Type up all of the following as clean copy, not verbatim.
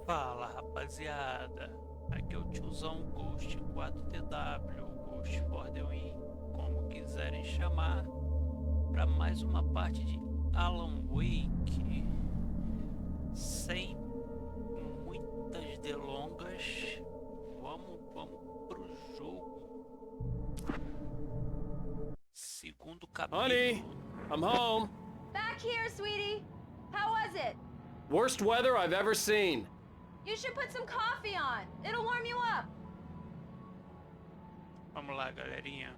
Fala rapaziada, aqui é o Tiozão Ghost 4TW, Ghost for the Win, como quiserem chamar, para mais uma parte de Alan Wake. Sem muitas delongas, vamos pro jogo. Segundo capítulo. Honey, I'm home. Back here, sweetie. How was it? Worst weather I've ever seen. You should put some coffee on. It'll warm you up. Vamos lá, galerinha.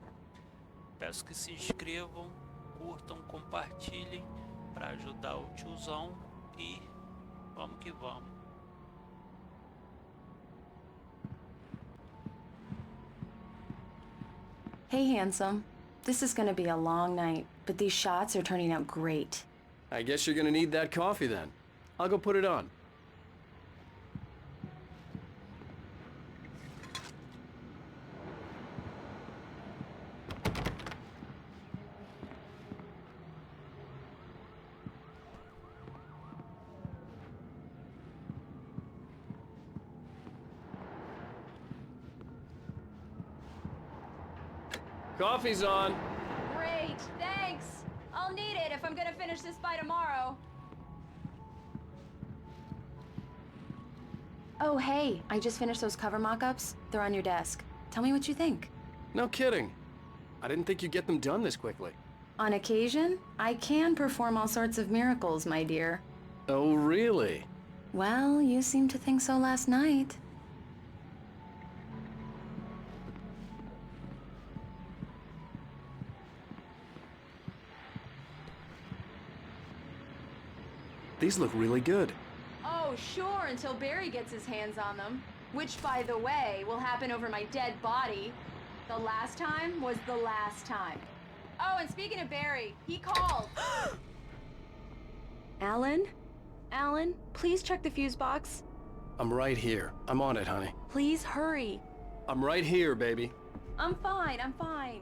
Peço que se inscrevam, curtam, compartilhem para ajudar o tiozão e vamos que vamos. Hey, handsome. This is gonna be a long night, but these shots are turning out great. I guess you're gonna need that coffee then. I'll go put it on. Coffee's on. Great, thanks. I'll need it if I'm gonna finish this by tomorrow. Oh, hey, I just finished those cover mock-ups. They're on your desk. Tell me what you think. No kidding. I didn't think you'd get them done this quickly. On occasion, I can perform all sorts of miracles, my dear. Oh, really? Well, you seemed to think so last night. These look really good. Oh, sure, until Barry gets his hands on them. Which, by the way, will happen over my dead body. The last time was the last time. Oh, and speaking of Barry, he called. Alan? Alan, please check the fuse box. I'm right here. I'm on it, honey. Please hurry. I'm right here, baby. I'm fine.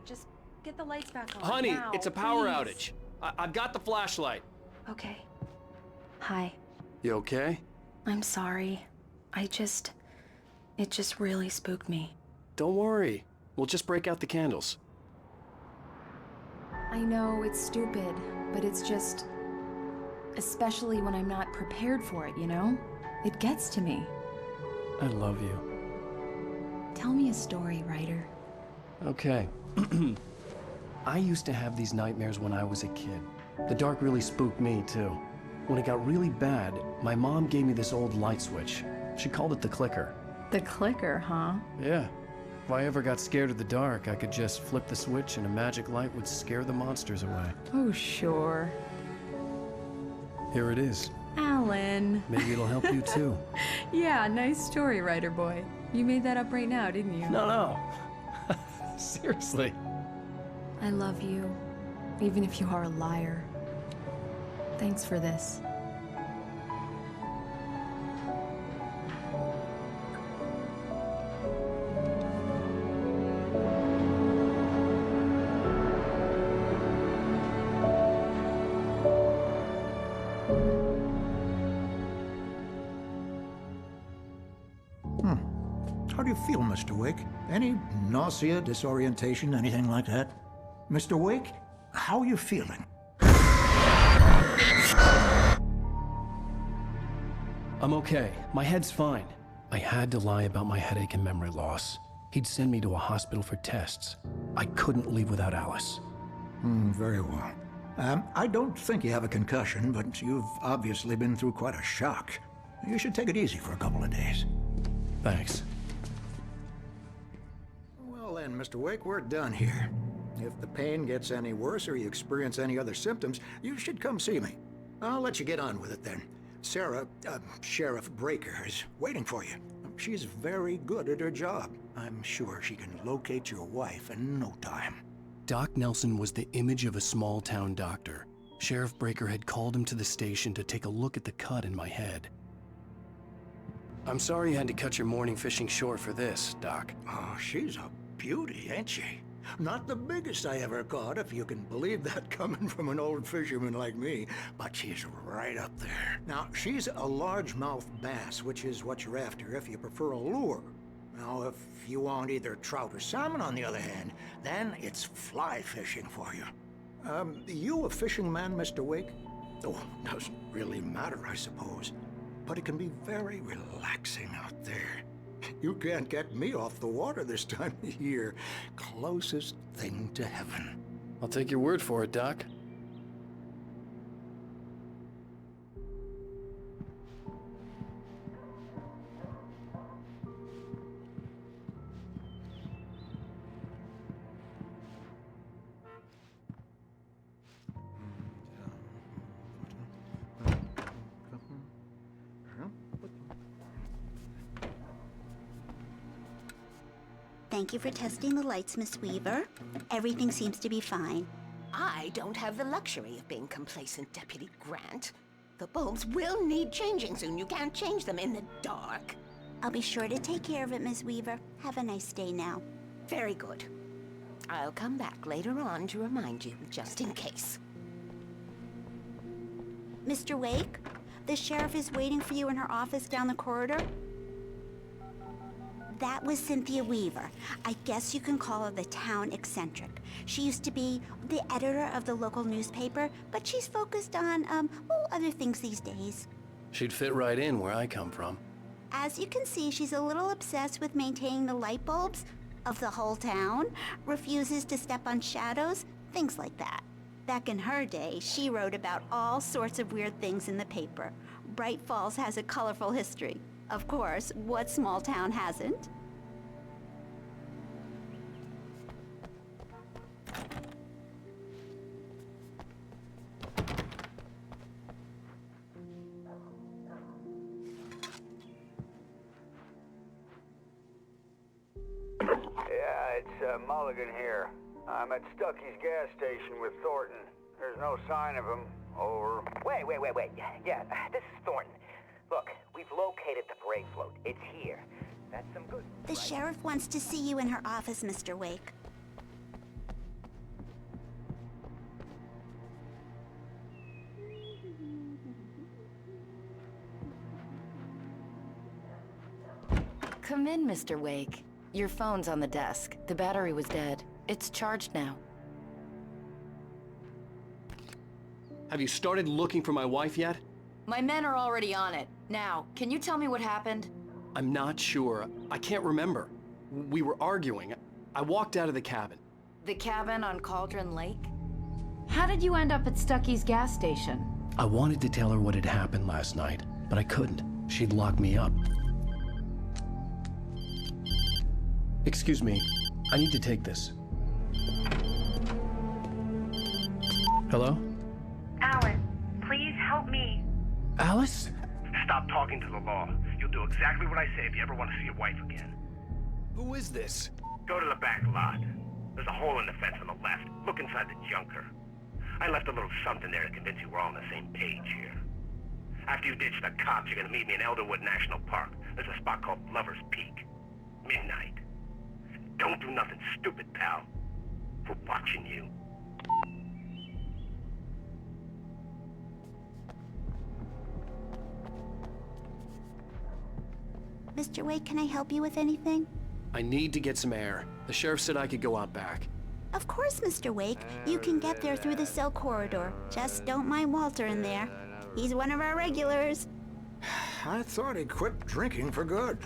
Just get the lights back on. Honey, now, it's a power please. outage. I've got the flashlight. Okay. Hi. You okay? I'm sorry. It just really spooked me. Don't worry. We'll just break out the candles. I know it's stupid, but it's just... especially when I'm not prepared for it, you know? It gets to me. I love you. Tell me a story, writer. Okay. I used to have these nightmares when I was a kid. The dark really spooked me, too. When it got really bad, my mom gave me this old light switch. She called it the clicker. The clicker, huh? Yeah. If I ever got scared of the dark, I could just flip the switch and a magic light would scare the monsters away. Oh, sure. Here it is. Alan. Maybe it'll help you, too. Yeah, nice story, writer boy. You made that up right now, didn't you? No. Seriously. I love you, even if you are a liar. Thanks for this. How do you feel, Mr. Wake? Any nausea, disorientation, anything like that? Mr. Wake, how are you feeling? I'm okay. My head's fine. I had to lie about my headache and memory loss. He'd send me to a hospital for tests. I couldn't leave without Alice. Very well. I don't think you have a concussion, but you've obviously been through quite a shock. You should take it easy for a couple of days. Thanks. Well then, Mr. Wake, we're done here. If the pain gets any worse or you experience any other symptoms, you should come see me. I'll let you get on with it then. Sarah, Sheriff Breaker, is waiting for you. She's very good at her job. I'm sure she can locate your wife in no time. Doc Nelson was the image of a small-town doctor. Sheriff Breaker had called him to the station to take a look at the cut in my head. I'm sorry you had to cut your morning fishing short for this, Doc. Oh, she's a beauty, ain't she? Not the biggest I ever caught, if you can believe that coming from an old fisherman like me, but she's right up there. Now, she's a largemouth bass, which is what you're after if you prefer a lure. Now, if you want either trout or salmon, on the other hand, then it's fly fishing for you. You a fishing man, Mr. Wake? Oh, doesn't really matter, I suppose. But it can be very relaxing out there. You can't get me off the water this time of year. Closest thing to heaven. I'll take your word for it, Doc. Thank you for testing the lights, Miss Weaver. Everything seems to be fine. I don't have the luxury of being complacent, Deputy Grant. The bulbs will need changing soon. You can't change them in the dark. I'll be sure to take care of it, Miss Weaver. Have a nice day now. Very good. I'll come back later on to remind you, just in case. Mr. Wake, the sheriff is waiting for you in her office down the corridor. That was Cynthia Weaver. I guess you can call her the town eccentric. She used to be the editor of the local newspaper, but she's focused on, other things these days. She'd fit right in where I come from. As you can see, she's a little obsessed with maintaining the light bulbs of the whole town, refuses to step on shadows, things like that. Back in her day, she wrote about all sorts of weird things in the paper. Bright Falls has a colorful history. Of course, what small town hasn't? Yeah, it's Mulligan here. I'm at Stucky's gas station with Thornton. There's no sign of him. Over. Wait. Yeah, this is Thornton. Look, we've located the parade float. It's here. That's some good. The sheriff wants to see you in her office, Mr. Wake. Come in, Mr. Wake. Your phone's on the desk. The battery was dead. It's charged now. Have you started looking for my wife yet? My men are already on it. Now, can you tell me what happened? I'm not sure. I can't remember. We were arguing. I walked out of the cabin. The cabin on Cauldron Lake? How did you end up at Stucky's gas station? I wanted to tell her what had happened last night, but I couldn't. She'd locked me up. Excuse me. I need to take this. Hello? Alice, please help me. Alice? Stop talking to the law. You'll do exactly what I say if you ever want to see your wife again. Who is this? Go to the back lot. There's a hole in the fence on the left. Look inside the junker. I left a little something there to convince you we're all on the same page here. After you ditch the cops, you're gonna meet me in Elderwood National Park. There's a spot called Lover's Peak. Midnight. Don't do nothing stupid, pal. We're watching you. Mr. Wake, can I help you with anything? I need to get some air. The sheriff said I could go out back. Of course, Mr. Wake. You can get there through the cell corridor. Just don't mind Walter in there. He's one of our regulars. I thought he quit drinking for good.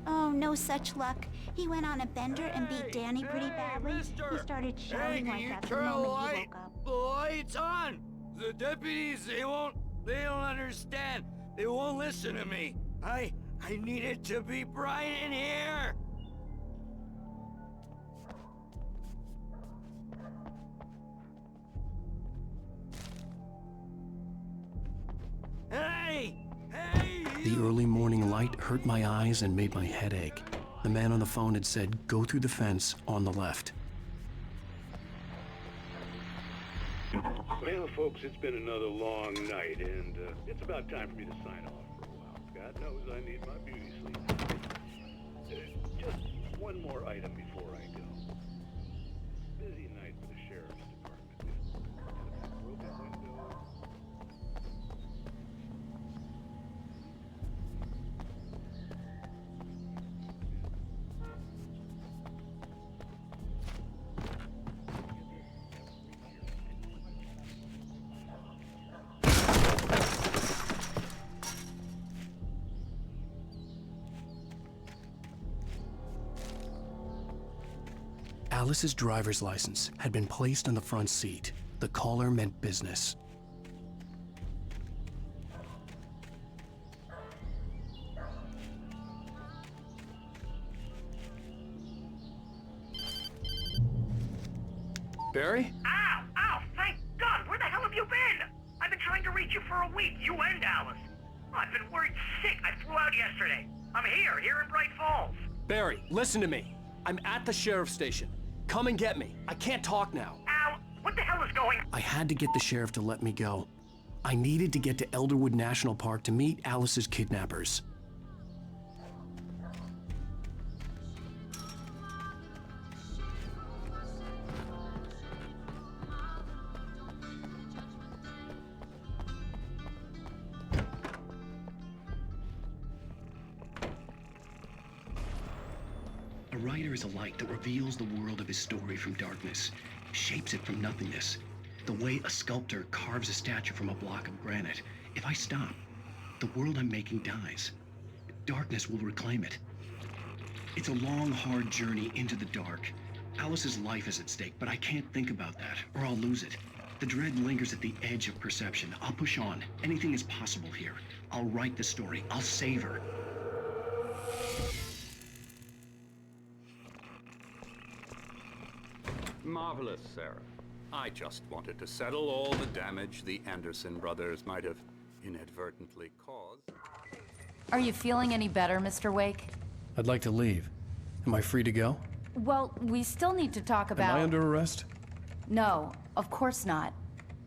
Oh, no such luck. He went on a bender and beat Danny pretty badly. He started shouting like that the moment he woke up. The light's on! The deputies, they don't understand. They won't listen to me. I need it to be bright in here! Hey! The early morning light hurt my eyes and made my head ache. The man on the phone had said, go through the fence on the left. Well, folks, it's been another long night, and it's about time for me to sign off for a while. God knows I need my beauty sleep. Just one more item before I go. Alice's driver's license had been placed on the front seat. The caller meant business. Barry? Ow! Ow! Thank God! Where the hell have you been? I've been trying to reach you for a week, you and Alice. I've been worried sick. I flew out yesterday. I'm here in Bright Falls. Barry, listen to me. I'm at the sheriff's station. Come and get me. I can't talk now. Ow! What the hell is going on? I had to get the sheriff to let me go. I needed to get to Elderwood National Park to meet Alice's kidnappers. A writer is a light that reveals the world of his story from darkness, shapes it from nothingness. The way a sculptor carves a statue from a block of granite. If I stop, the world I'm making dies. Darkness will reclaim it. It's a long, hard journey into the dark. Alice's life is at stake, but I can't think about that, or I'll lose it. The dread lingers at the edge of perception. I'll push on. Anything is possible here. I'll write the story. I'll save her. Marvelous, Sarah. I just wanted to settle all the damage the Anderson brothers might have inadvertently caused. Are you feeling any better, Mr. Wake? I'd like to leave. Am I free to go? Well, we still need to talk about... Am I under arrest? No, of course not.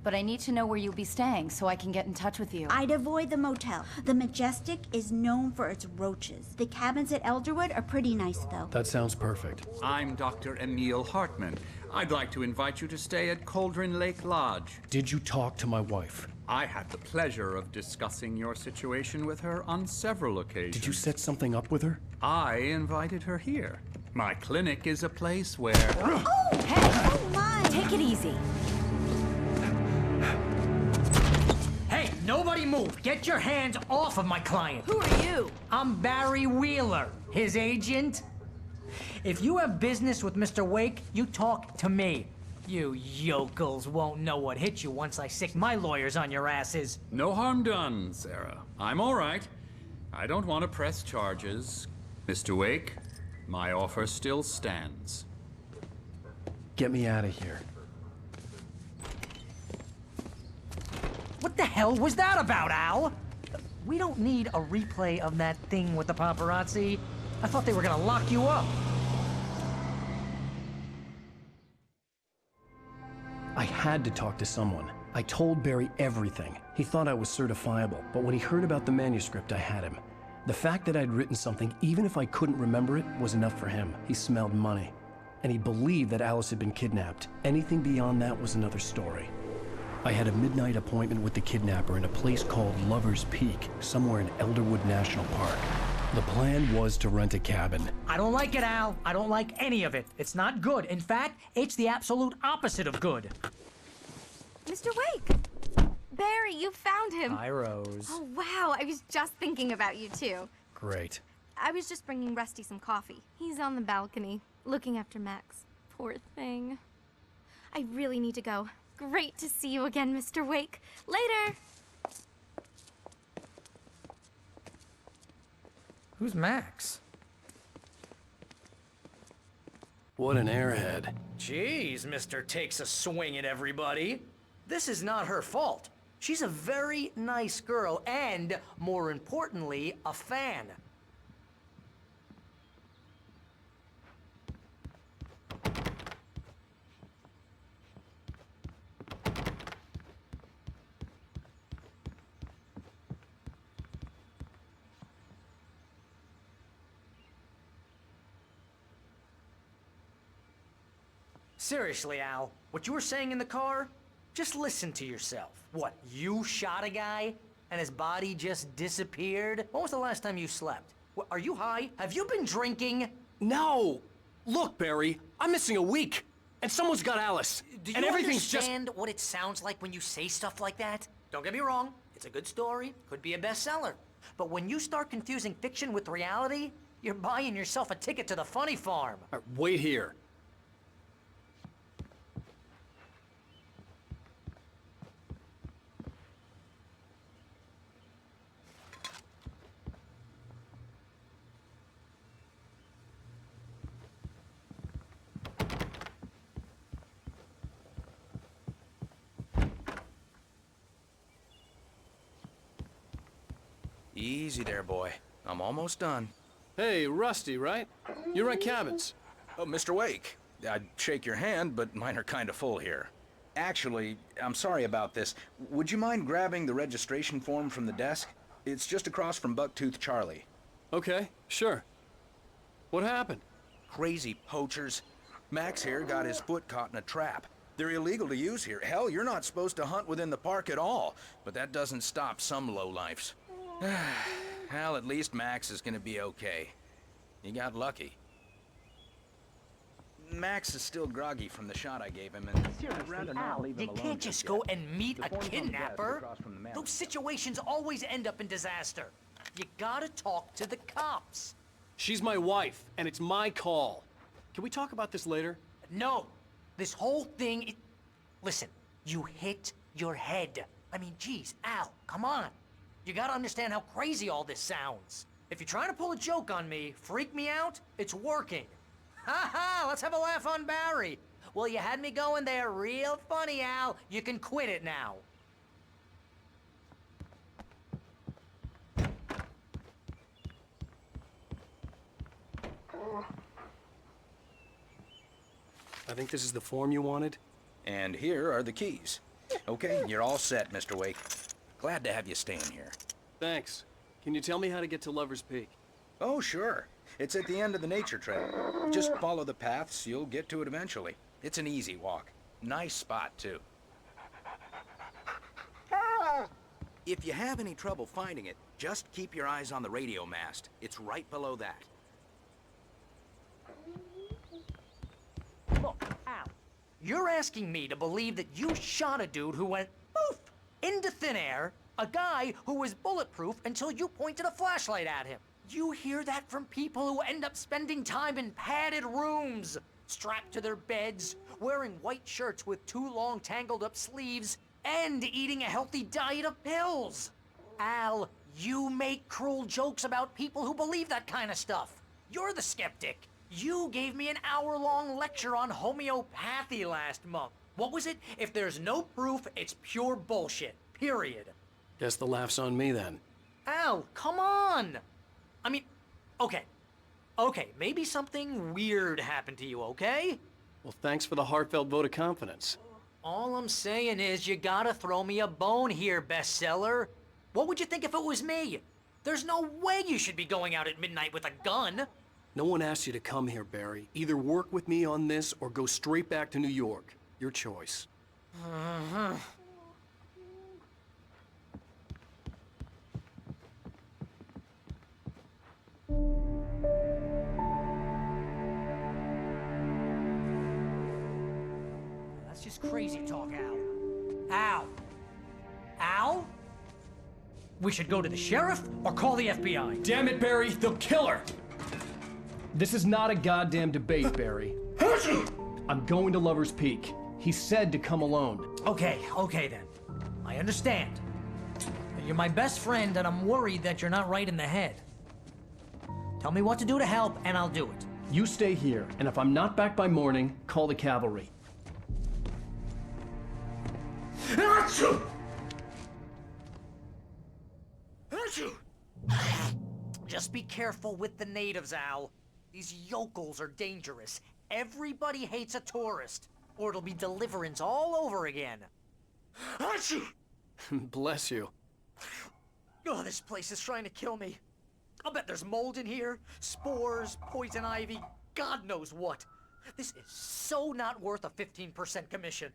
But I need to know where you'll be staying so I can get in touch with you. I'd avoid the motel. The Majestic is known for its roaches. The cabins at Elderwood are pretty nice, though. That sounds perfect. I'm Dr. Emil Hartman. I'd like to invite you to stay at Cauldron Lake Lodge. Did you talk to my wife? I had the pleasure of discussing your situation with her on several occasions. Did you set something up with her? I invited her here. My clinic is a place where... Oh, hey! Oh, my! Take it easy. Hey, nobody move! Get your hands off of my client! Who are you? I'm Barry Wheeler, his agent. If you have business with Mr. Wake, you talk to me. You yokels won't know what hit you once I sick my lawyers on your asses. No harm done, Sarah. I'm all right. I don't want to press charges. Mr. Wake, my offer still stands. Get me out of here. What the hell was that about, Al? We don't need a replay of that thing with the paparazzi. I thought they were gonna lock you up. I had to talk to someone. I told Barry everything. He thought I was certifiable, but when he heard about the manuscript, I had him. The fact that I'd written something, even if I couldn't remember it, was enough for him. He smelled money. And he believed that Alice had been kidnapped. Anything beyond that was another story. I had a midnight appointment with the kidnapper in a place called Lover's Peak, somewhere in Elderwood National Park. The plan was to rent a cabin. I don't like it, Al. I don't like any of it. It's not good. In fact, it's the absolute opposite of good. Mr. Wake! Barry, you found him! Hi, Rose. Oh, wow. I was just thinking about you, too. Great. I was just bringing Rusty some coffee. He's on the balcony, looking after Max. Poor thing. I really need to go. Great to see you again, Mr. Wake. Later! Who's Max? What an airhead. Jeez, Mr. Takes a swing at everybody. This is not her fault. She's a very nice girl and, more importantly, a fan. Seriously, Al, what you were saying in the car? Just listen to yourself. What, you shot a guy and his body just disappeared? When was the last time you slept? What, are you high? Have you been drinking? No! Look, Barry, I'm missing a week, and someone's got Alice. Do and you everything's understand what it sounds like when you say stuff like that? Don't get me wrong, it's a good story, could be a bestseller. But when you start confusing fiction with reality, you're buying yourself a ticket to the funny farm. Wait here. Easy there, boy. I'm almost done. Hey, Rusty, right? You rent cabins. Oh, Mr. Wake. I'd shake your hand, but mine are kind of full here. Actually, I'm sorry about this. Would you mind grabbing the registration form from the desk? It's just across from Bucktooth Charlie. Okay, sure. What happened? Crazy poachers. Max here got his foot caught in a trap. They're illegal to use here. Hell, you're not supposed to hunt within the park at all. But that doesn't stop some lowlifes. Well, at least Max is gonna be okay. You got lucky. Max is still groggy from the shot I gave him, and I'd rather not leave him You alone can't just go and meet a kidnapper. Those situations always end up in disaster. You gotta talk to the cops. She's my wife, and it's my call. Can we talk about this later? No. This whole thing, listen, you hit your head. I mean, geez, Al, come on. You gotta understand how crazy all this sounds. If you're trying to pull a joke on me, freak me out, it's working. Ha ha, let's have a laugh on Barry. Well, you had me going there real funny, Al. You can quit it now. I think this is the form you wanted. And here are the keys. Okay, you're all set, Mr. Wake. Glad to have you staying here. Thanks. Can you tell me how to get to Lover's Peak? Oh, sure. It's at the end of the nature trail. Just follow the paths, you'll get to it eventually. It's an easy walk. Nice spot, too. If you have any trouble finding it, just keep your eyes on the radio mast. It's right below that. Look, Al, you're asking me to believe that you shot a dude who went poof into thin air, a guy who was bulletproof until you pointed a flashlight at him. You hear that from people who end up spending time in padded rooms, strapped to their beds, wearing white shirts with too long tangled up sleeves, and eating a healthy diet of pills. Al, you make cruel jokes about people who believe that kind of stuff. You're the skeptic. You gave me an hour-long lecture on homeopathy last month. What was it? If there's no proof, it's pure bullshit. Period. Guess the laugh's on me then. Al, come on! I mean, okay, maybe something weird happened to you, okay? Well, thanks for the heartfelt vote of confidence. All I'm saying is you gotta throw me a bone here, bestseller. What would you think if it was me? There's no way you should be going out at midnight with a gun. No one asked you to come here, Barry. Either work with me on this or go straight back to New York. Your choice. That's just crazy talk, Al. Al? We should go to the sheriff or call the FBI. Damn it, Barry, they'll kill her! This is not a goddamn debate, Barry. I'm going to Lover's Peak. He said to come alone. Okay then. I understand. You're my best friend, and I'm worried that you're not right in the head. Tell me what to do to help, and I'll do it. You stay here, and if I'm not back by morning, call the cavalry. Just be careful with the natives, Al. These yokels are dangerous. Everybody hates a tourist, or it'll be deliverance all over again. Bless you. Oh, this place is trying to kill me. I'll bet there's mold in here, spores, poison ivy, God knows what. This is so not worth a 15% commission.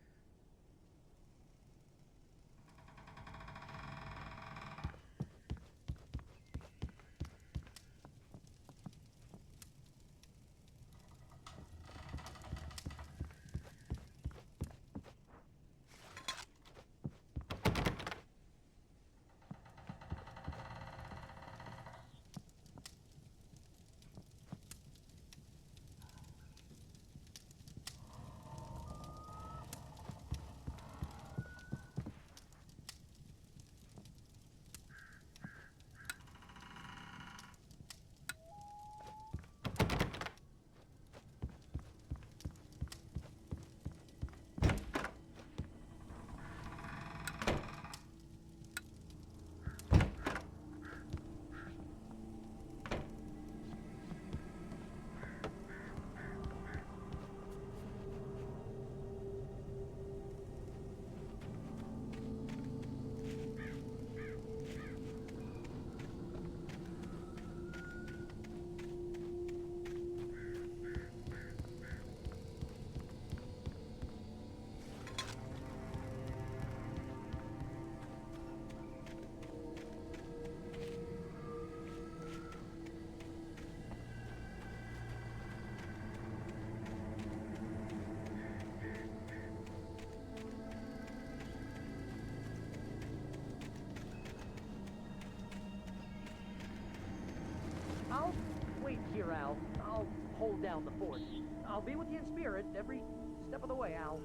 I'll wait here, Al. I'll hold down the fort. I'll be with you in spirit every step of the way, Al.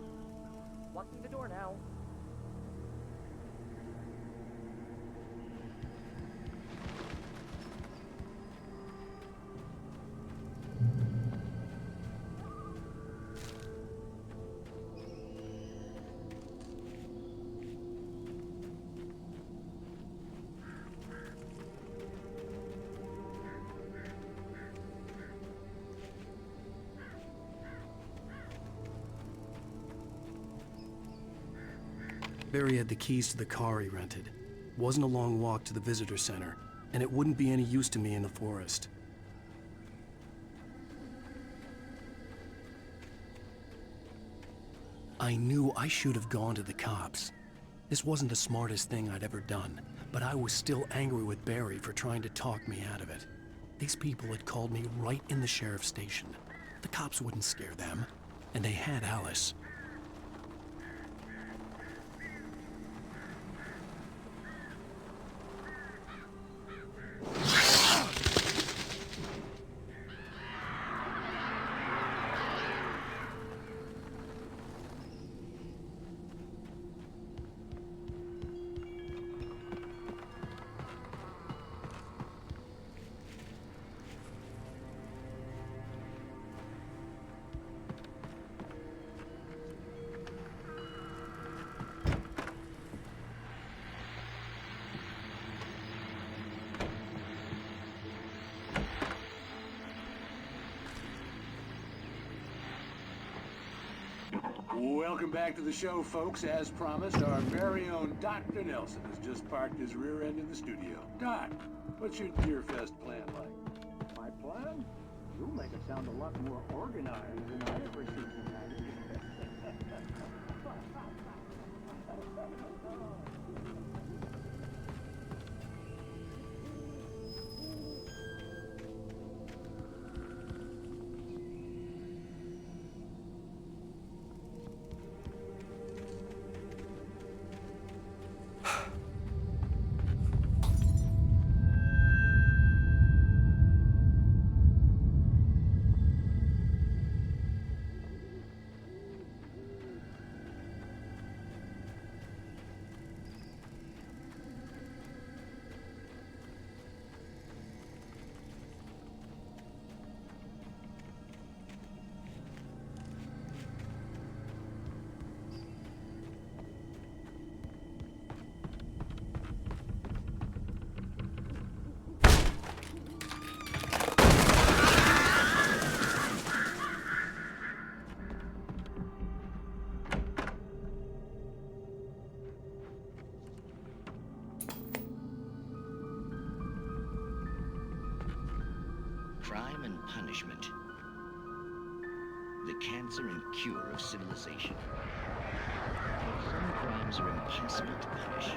Locking the door now. Barry had the keys to the car he rented. Wasn't a long walk to the visitor center, and it wouldn't be any use to me in the forest. I knew I should have gone to the cops. This wasn't the smartest thing I'd ever done, but I was still angry with Barry for trying to talk me out of it. These people had called me right in the sheriff's station. The cops wouldn't scare them, and they had Alice. Welcome back to the show, folks. As promised, our very own Dr. Nelson has just parked his rear end in the studio. Doc, what's your Deerfest plan like? My plan? You'll make it sound a lot more organized than I ever seen it. Crime and punishment. The cancer and cure of civilization. But some crimes are impossible to punish.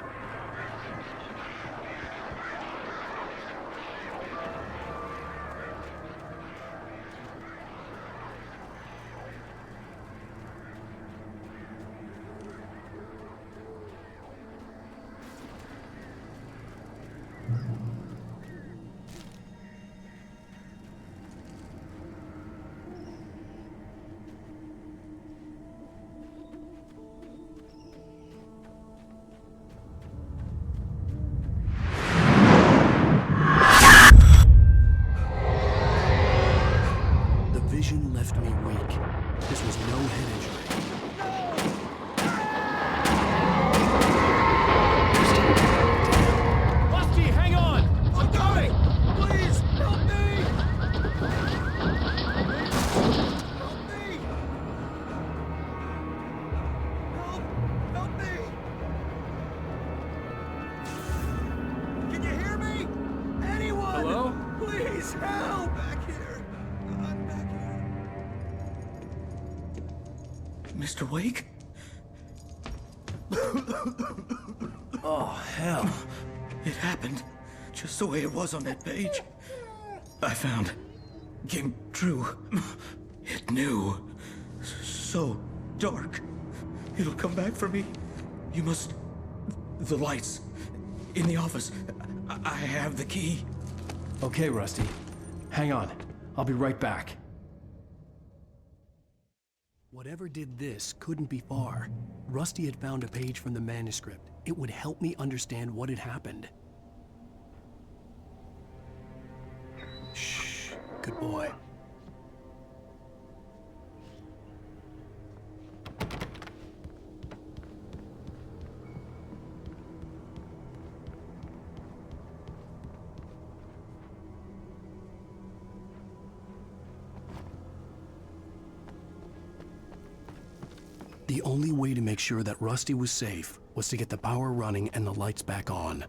Vision left me weak. This was no head injury. Rusty, hang on! I'm coming! Please, help me! Help me! Help me! Can you hear me? Anyone? Hello? Please, help! Back here! I'm back here. Mr. Wake? Oh, hell. It happened just the way it was on that page. I found. Came true. It knew. So dark. It'll come back for me. You must... The lights. In the office. I have the key. Okay, Rusty. Hang on. I'll be right back. Whatever did this couldn't be far. Rusty had found a page from the manuscript. It would help me understand what had happened. Shh. Good boy. The only way to make sure that Rusty was safe was to get the power running and the lights back on.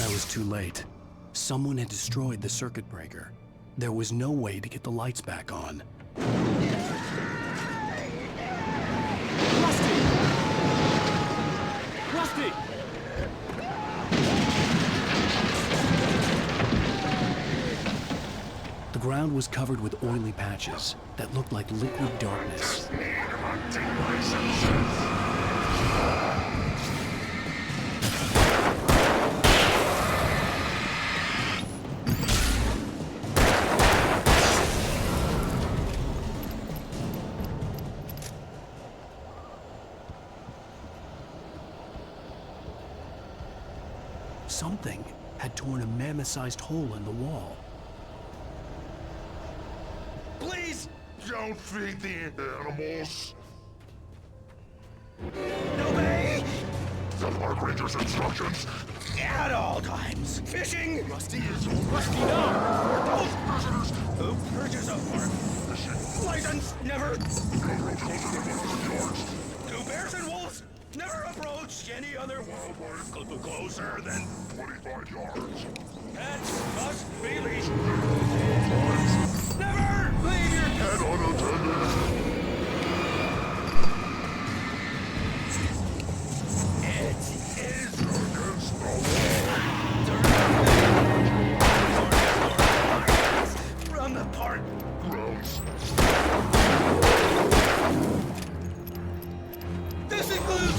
I was too late. Someone had destroyed the circuit breaker. There was no way to get the lights back on. Rusty! The ground was covered with oily patches that looked like liquid darkness. Something had torn a mammoth-sized hole in the wall. Please don't feed the animals. Obey The park ranger's instructions. at all times. Fishing. Rusty is all Rusty, no. Those prisoners. Who purges a park? fishing. License never. Railroad closer than 100 yards. Do bears and wolves never approach any other Wildlife closer than 25 yards. Pets must be leashed. Times. Never leave your Head unattended. It is Against the law. Run the park. Grounds. This includes.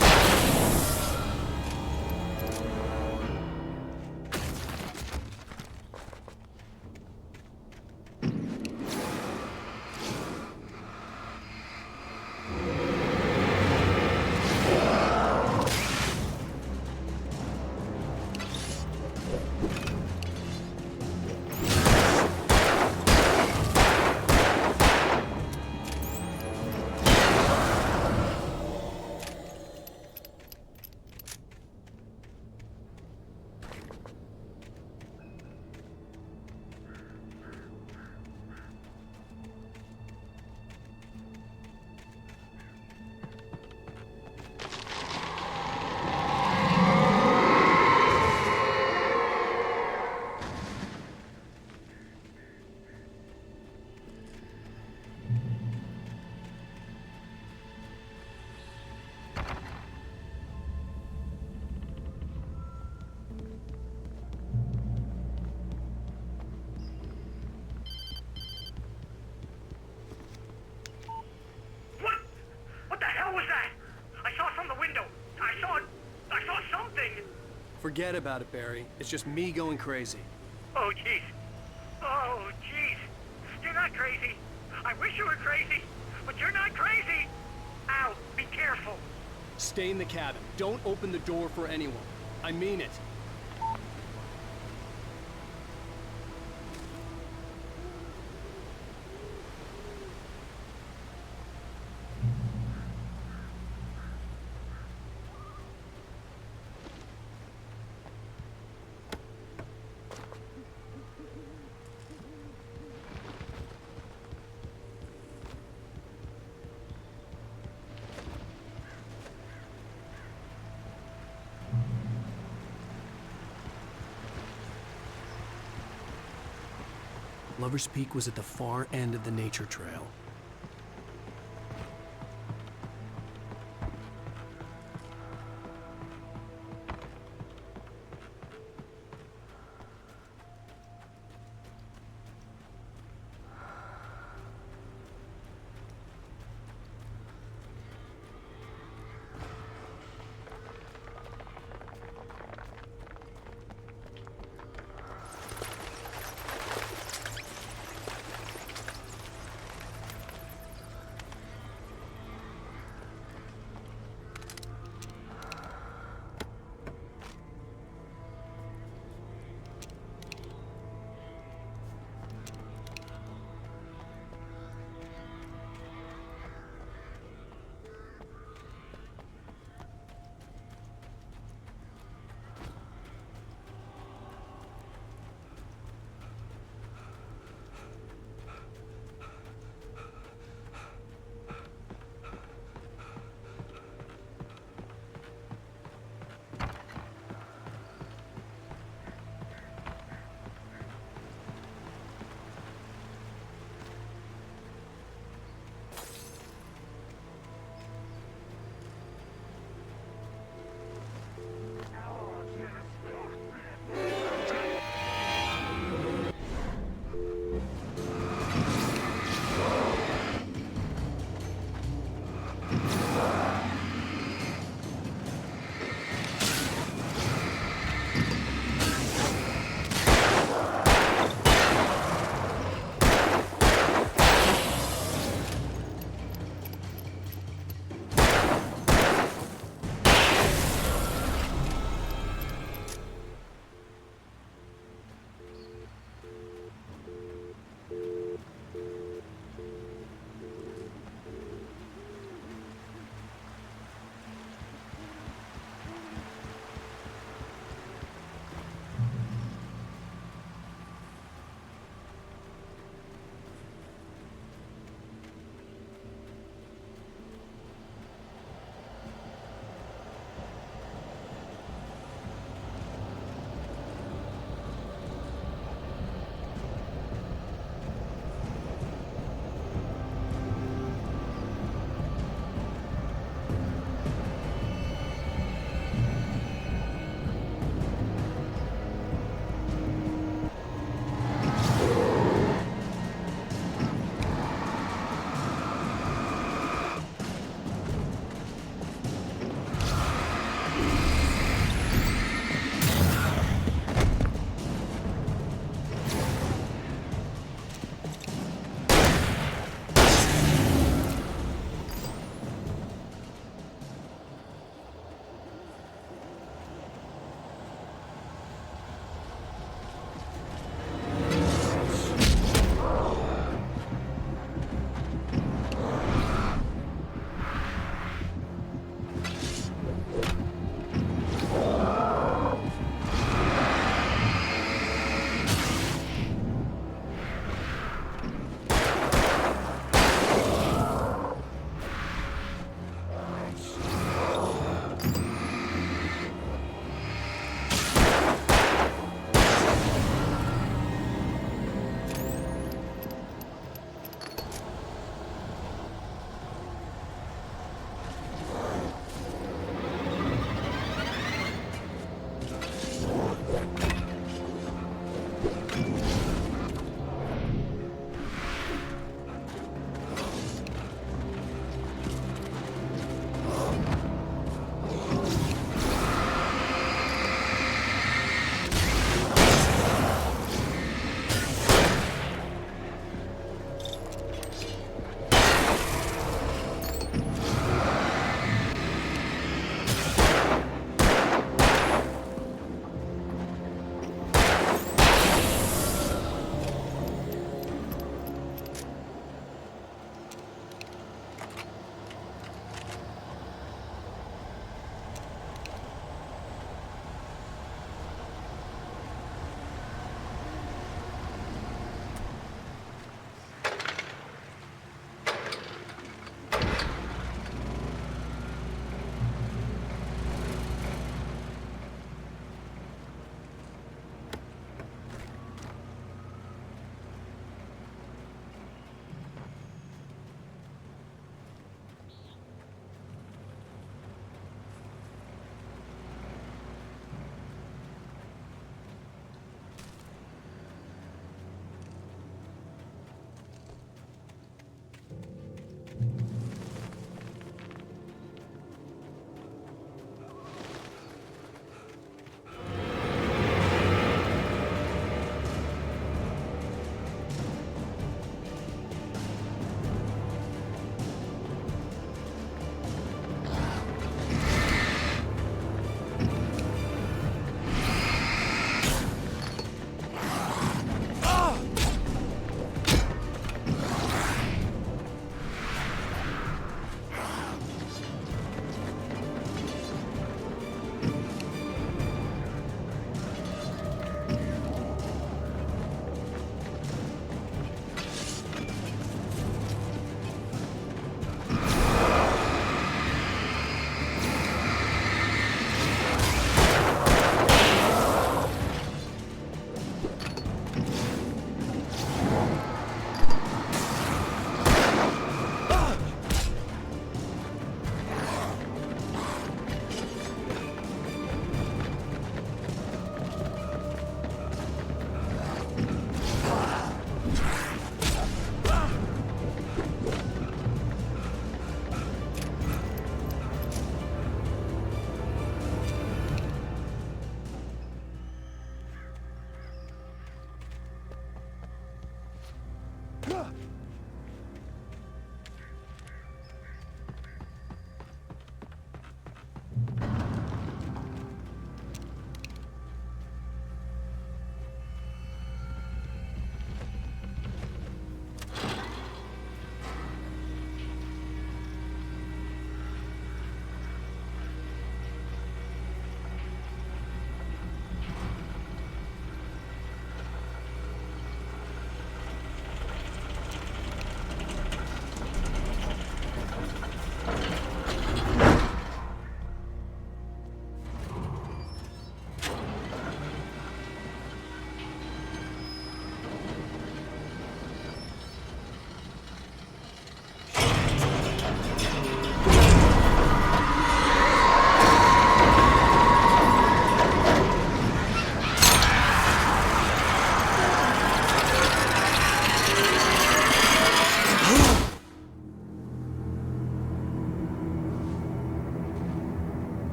What the hell was that? I saw from the window. I saw something. Forget about it, Barry. It's just me going crazy. Oh, jeez. Oh, jeez. You're not crazy. I wish you were crazy, but you're not crazy. Ow, be careful. Stay in the cabin. Don't open the door for anyone. I mean it. Lover's Peak was at the far end of the nature trail.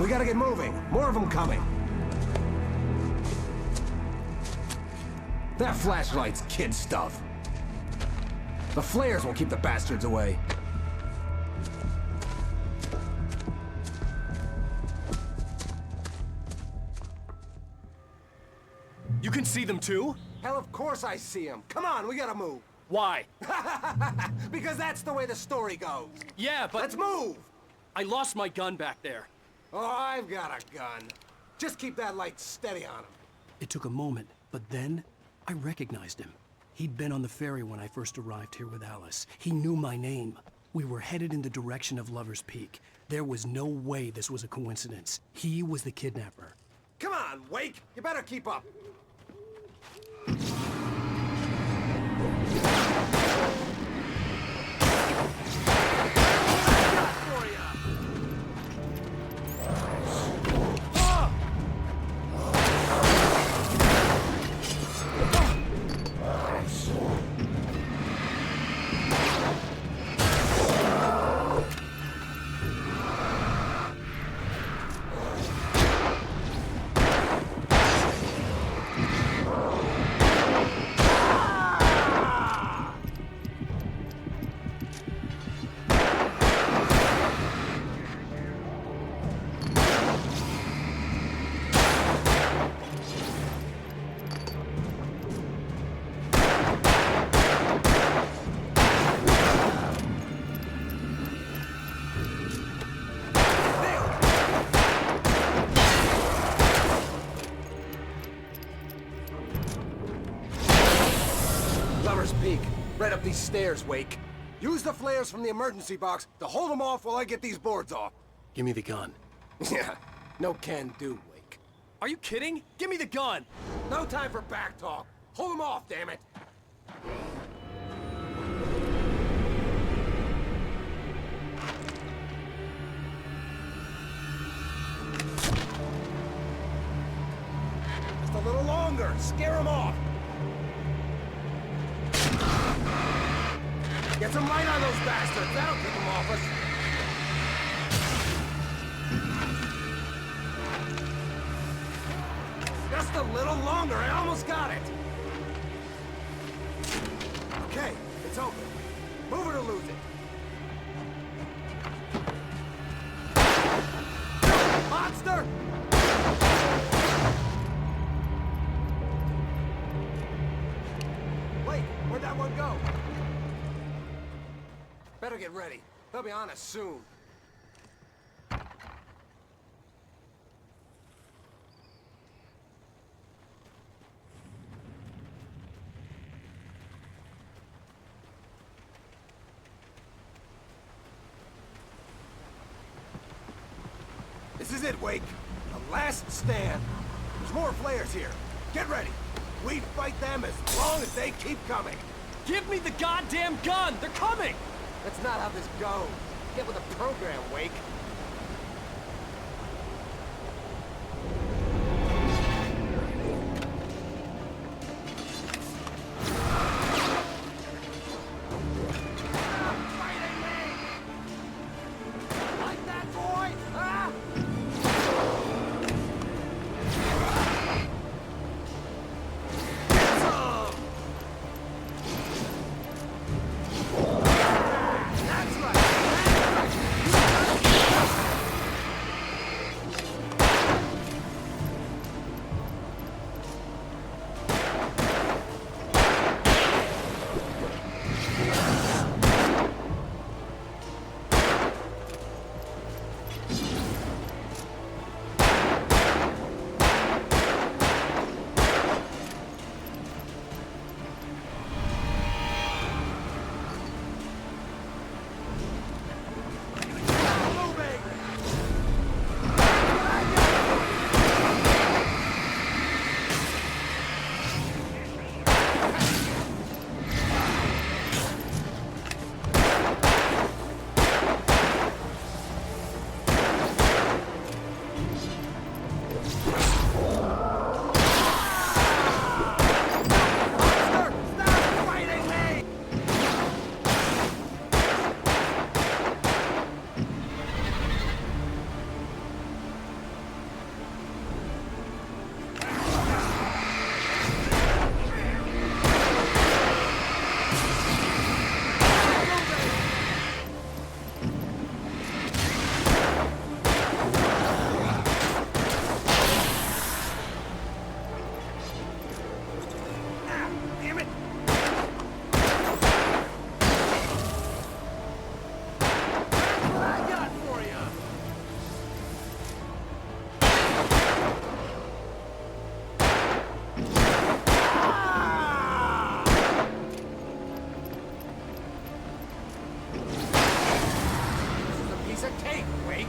we gotta get moving. More of them coming. That flashlight's kid stuff. The flares will keep the bastards away. You can see them too? Hell, of course I see them. Come on, we gotta move. Why? Because that's the way the story goes. Yeah, but... Let's move! I lost my gun back there. Oh, I've got a gun. Just keep that light steady on him. It took a moment, but then I recognized him. He'd been on the ferry when I first arrived here with Alice. He knew my name. We were headed in the direction of Lover's Peak. There was no way this was a coincidence. He was the kidnapper. Come on, Wake! You better keep up. Right up these stairs, Wake. Use the flares from the emergency box to hold them off while I get these boards off. Give me the gun. Yeah, no can do, Wake. Are you kidding? Give me the gun! No time for back talk. Hold them off, damn it. Just a little longer. Scare them off. Get some light on those bastards. That'll keep them off us. Just a little longer. I almost got it. Okay, it's open. Move it or lose it. Monster! Wait, where'd that one go? Better get ready. They'll be on us soon. This is it, Wake. The last stand. There's more flares here. Get ready. We fight them as long as they keep coming. Give me the goddamn gun! They're coming! That's not how this goes. Get with the program, Wake. Like that, boy? Huh? Get some! That's right! piece of cake, Wake.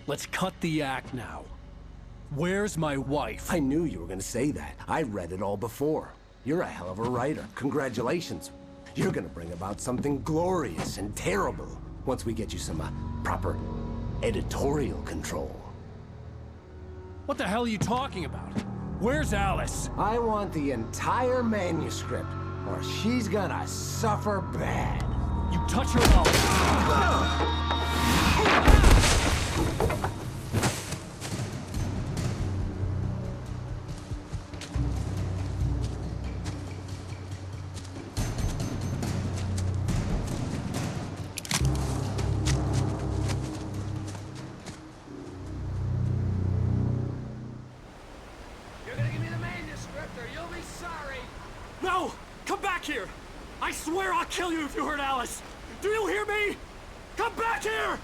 Let's cut the act now. Where's my wife? I knew you were gonna say that. I read it all before. You're a hell of a writer. Congratulations. You're gonna bring about something glorious and terrible once we get you some proper editorial control. What the hell are you talking about? Where's Alice? I want the entire manuscript, or she's gonna suffer bad. You touch her mouth. You're gonna give me the manuscript or you'll be sorry. No! Come back here! I swear I'll kill you if you hurt Alice! Do you hear me? Come back here!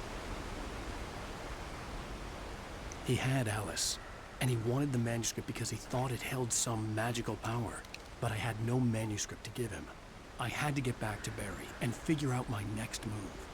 He had Alice, and he wanted the manuscript because he thought it held some magical power. But I had no manuscript to give him. I had to get back to Barry and figure out my next move.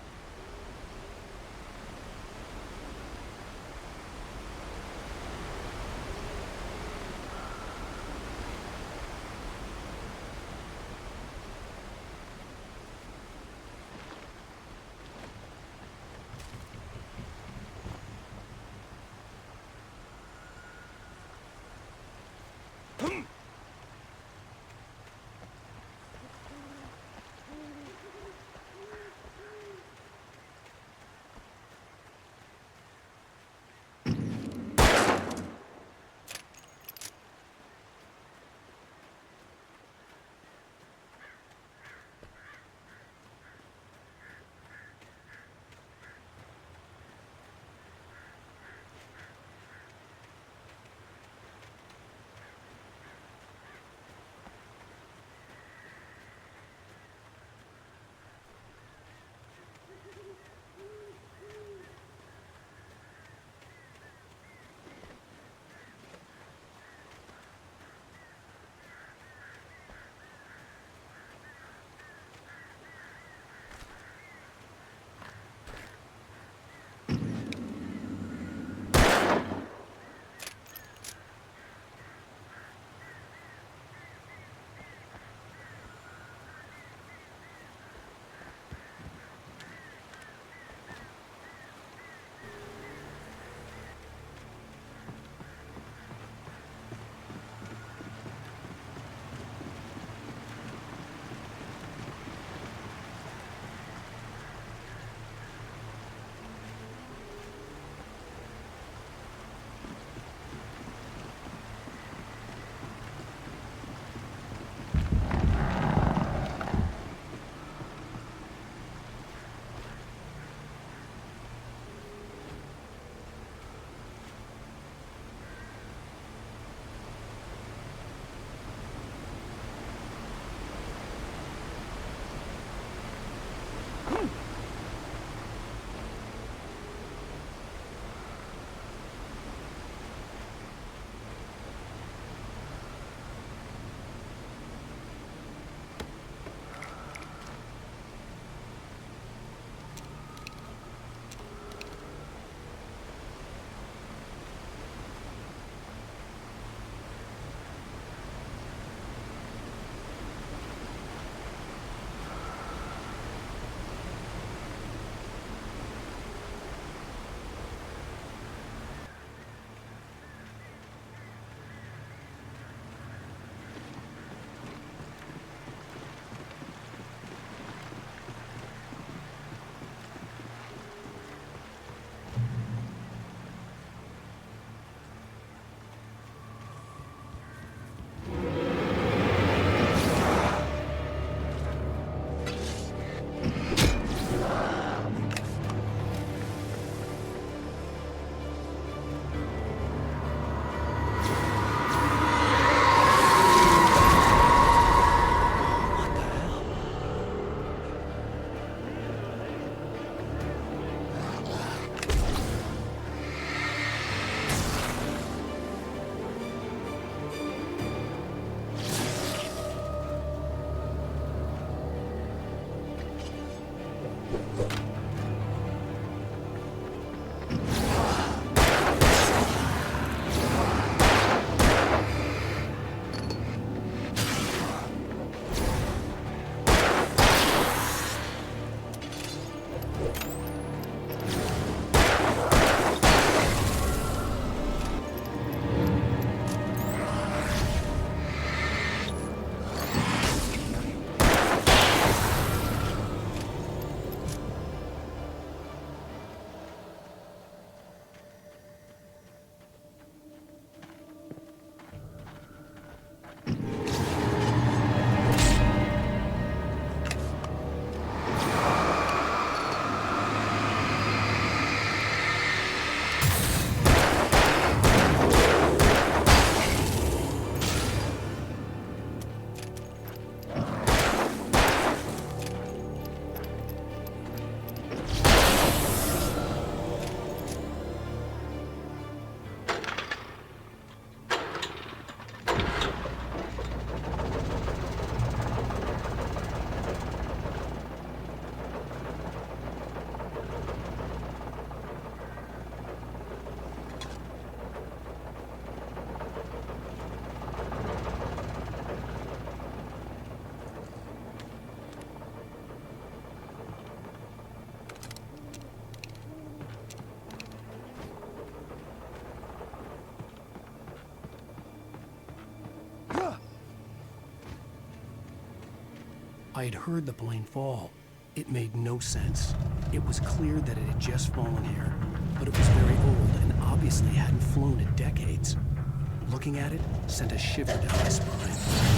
I had heard the plane fall. It made no sense. It was clear that it had just fallen here, but it was very old and obviously hadn't flown in decades. Looking at it sent a shiver down my spine.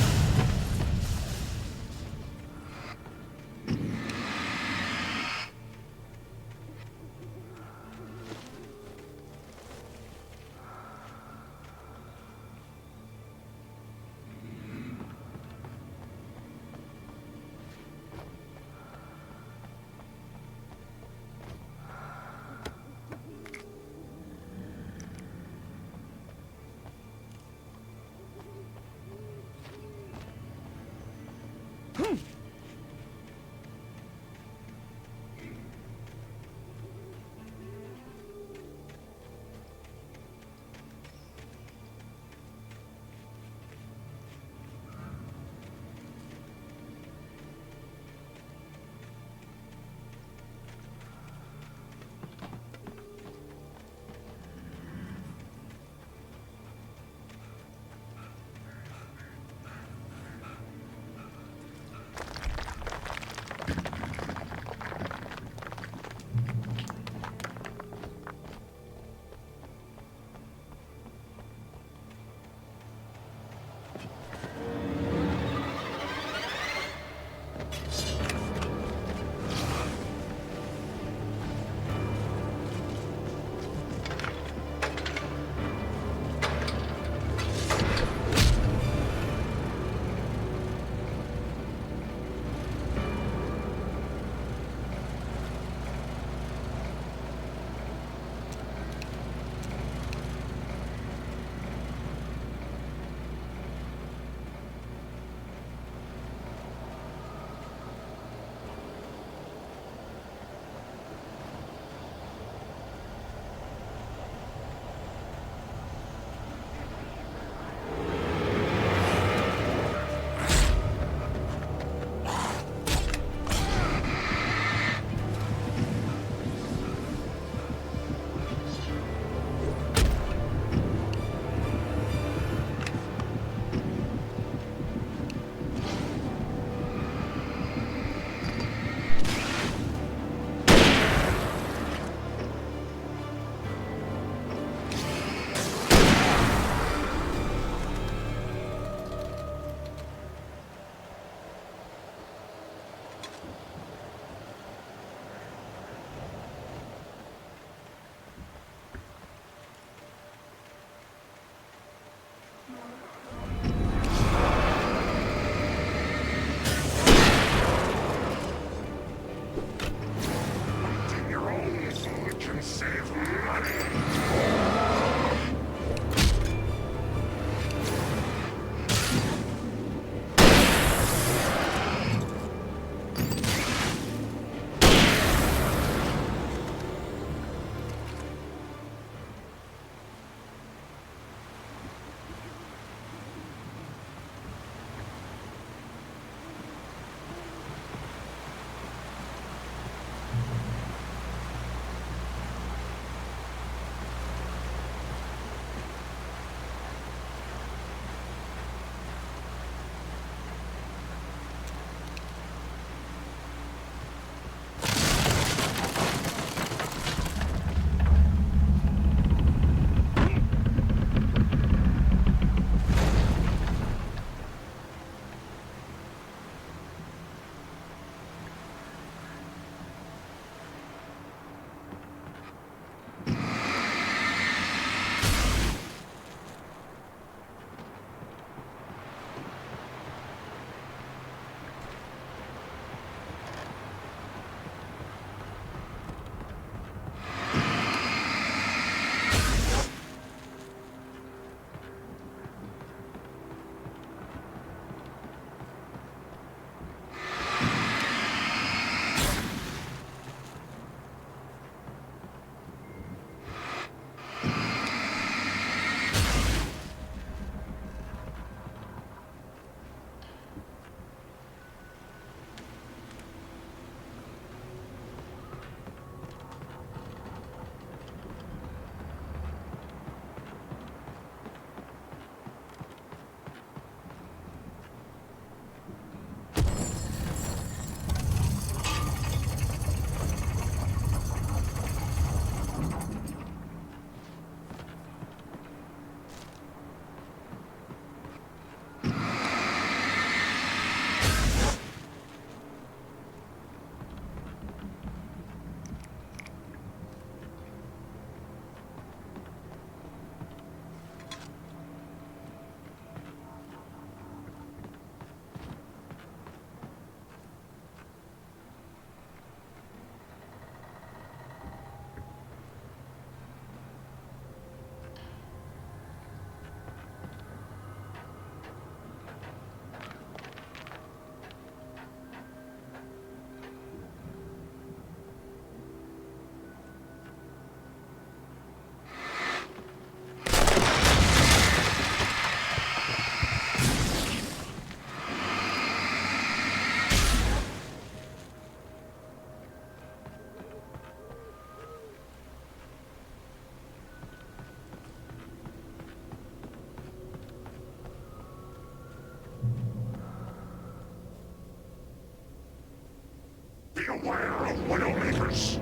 universe!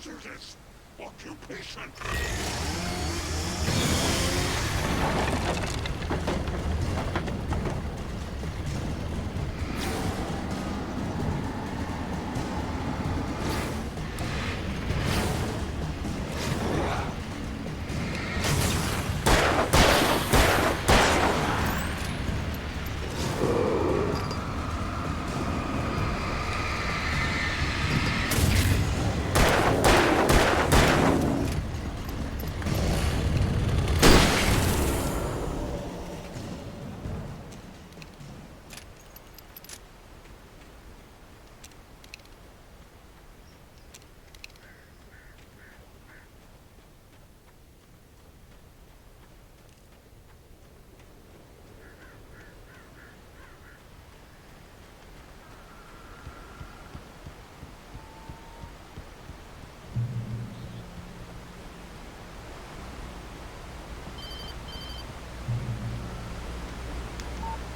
Hazardous occupation.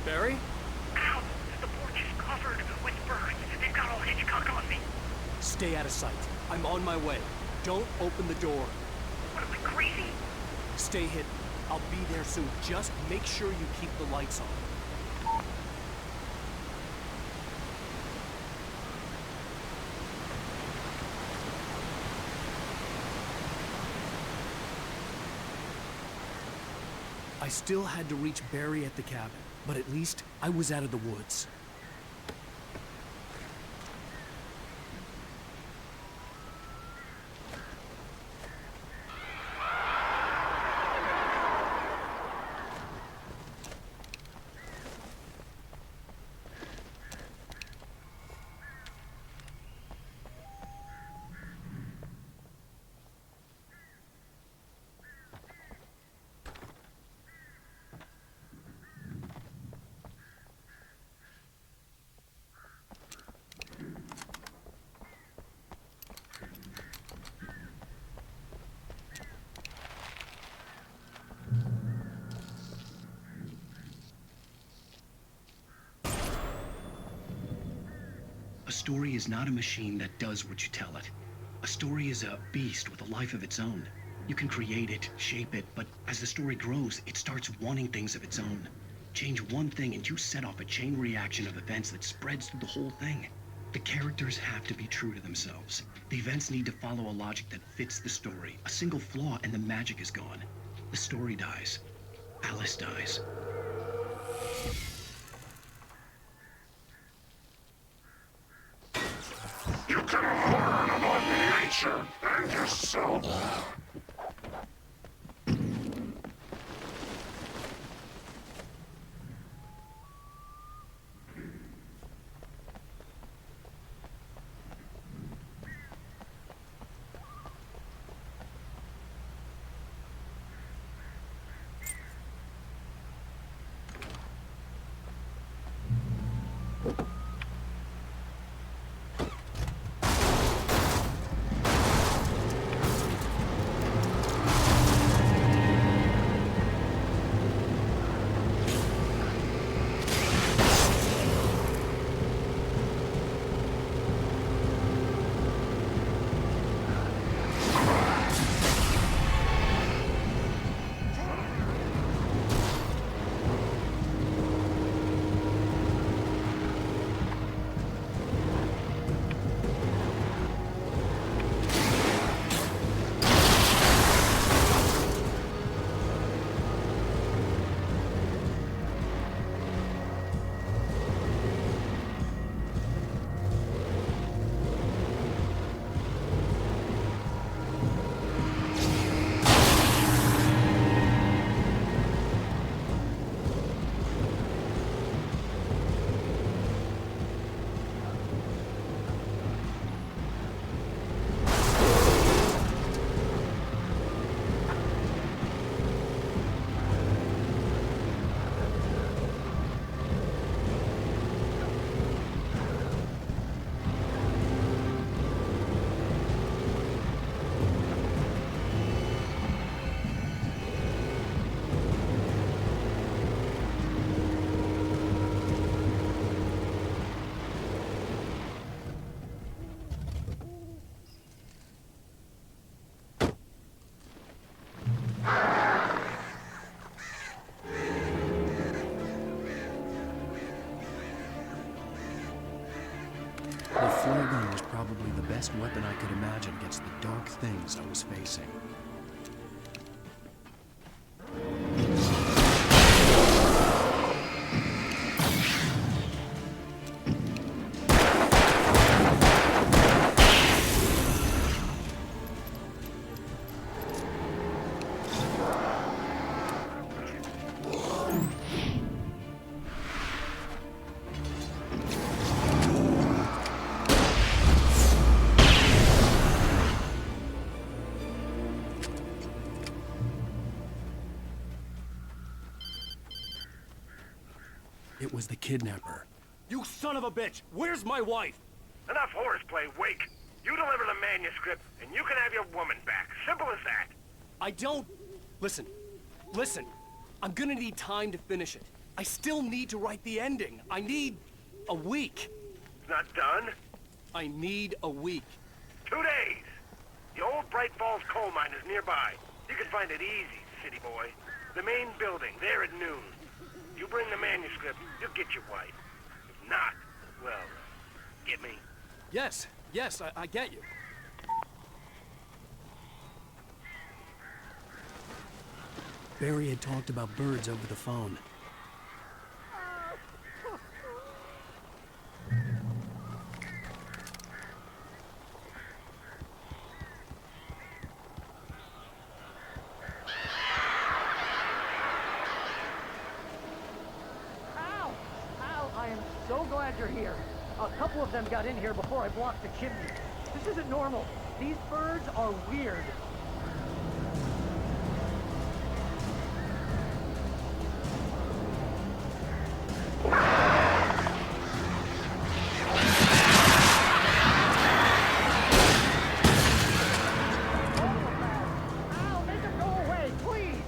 Barry? Ow! The porch is covered with birds. They've got all Hitchcock on me. Stay out of sight. I'm on my way. Don't open the door. What, am I crazy? Stay hidden. I'll be there soon. Just make sure you keep the lights on. I still had to reach Barry at the cabin, but at least I was out of the woods. A story is not a machine that does what you tell it. A story is a beast with a life of its own. You can create it, shape it, but as the story grows, it starts wanting things of its own. Change one thing and you set off a chain reaction of events that spreads through the whole thing. The characters have to be true to themselves. The events need to follow a logic that fits the story. A single flaw and the magic is gone. The story dies. Alice dies. You can learn about nature and yourself. The flare gun was probably the best weapon I could imagine against the dark things I was facing. It was the kidnapper. You son of a bitch! Where's my wife? Enough horseplay, Wake. You deliver the manuscript, and you can have your woman back. Simple as that. I don't... Listen. I'm gonna need time to finish it. I still need to write the ending. I need a week. It's not done? I need a week. 2 days. The old Bright Falls coal mine is nearby. You can find it easy, city boy. The main building, there at noon. You bring the manuscript, you'll get your wife. If not, well, get me? Yes, I get you. Barry had talked about birds over the phone. So glad you're here. A couple of them got in here before I blocked the chimney. This isn't normal. These birds are weird. Al, make them go away, please!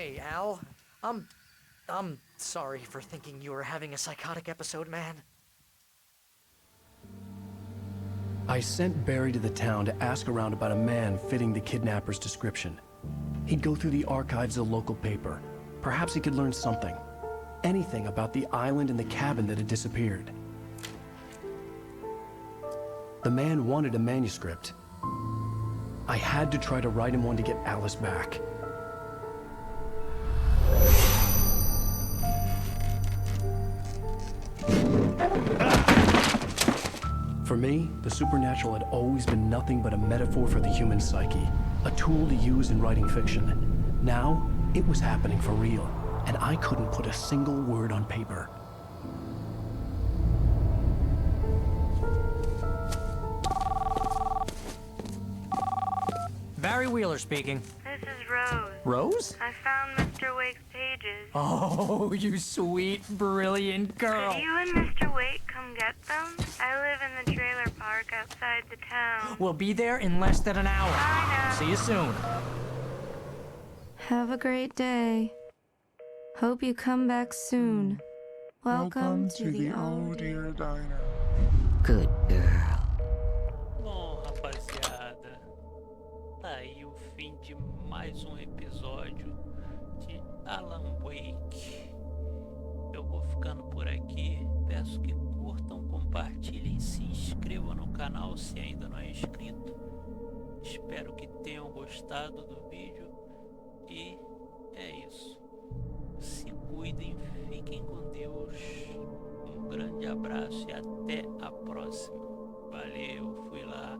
Hey, Al. I'm sorry for thinking you were having a psychotic episode, man. I sent Barry to the town to ask around about a man fitting the kidnapper's description. He'd go through the archives of the local paper. Perhaps he could learn something. Anything about the island and the cabin that had disappeared. The man wanted a manuscript. I had to try to write him one to get Alice back. For me, the supernatural had always been nothing but a metaphor for the human psyche, a tool to use in writing fiction. Now, it was happening for real, and I couldn't put a single word on paper. Barry Wheeler speaking. This is Rose. Rose? I found Mr. Wake's pages. Oh, you sweet, brilliant girl. Could you and Mr. Wake come get them? I live in the trailer park outside the town. We'll be there in less than an hour. I know. See you soon. Have a great day. Hope you come back soon. Welcome to the Old Dear Diner. Good girl. Bom, rapaziada, tá aí o fim de mais um episódio de Alan Wake. Eu vou ficando por aqui. Peço que curtam, compartilhem, se inscrevam no canal se ainda não é inscrito. Espero que tenham gostado do vídeo e é isso. Se cuidem, fiquem com Deus. Um grande abraço e até a próxima. Valeu, fui lá.